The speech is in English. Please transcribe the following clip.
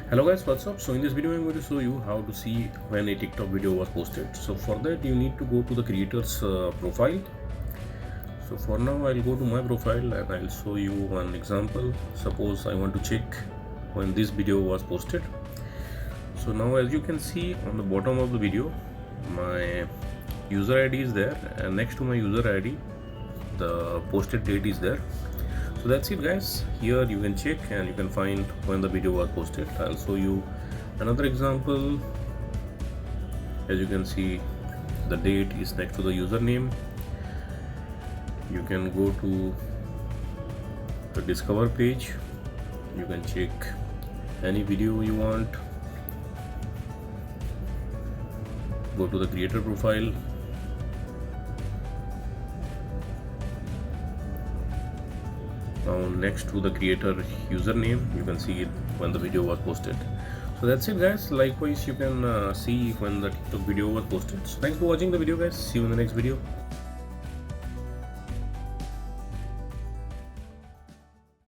Hello guys, what's up? So in this video I'm going to show you how to see when a TikTok video was posted. So for that you need to go to the creator's profile. So for now I'll go to my profile and I'll show you one example. Suppose I want to check when this video was posted. So now as you can see on the bottom of the video, my user ID is there, and next to my user ID the posted date is there. So that's it guys. Here you can check and you can find when the video was posted. I'll show you another example. As you can see, the date is next to the username. You can go to the discover page. You can check any video you want. Go to the creator profile. Now next to the creator username you can see when the video was posted. So that's it guys. Likewise you can see when the TikTok video was posted. So thanks for watching the video guys. See you in the next video.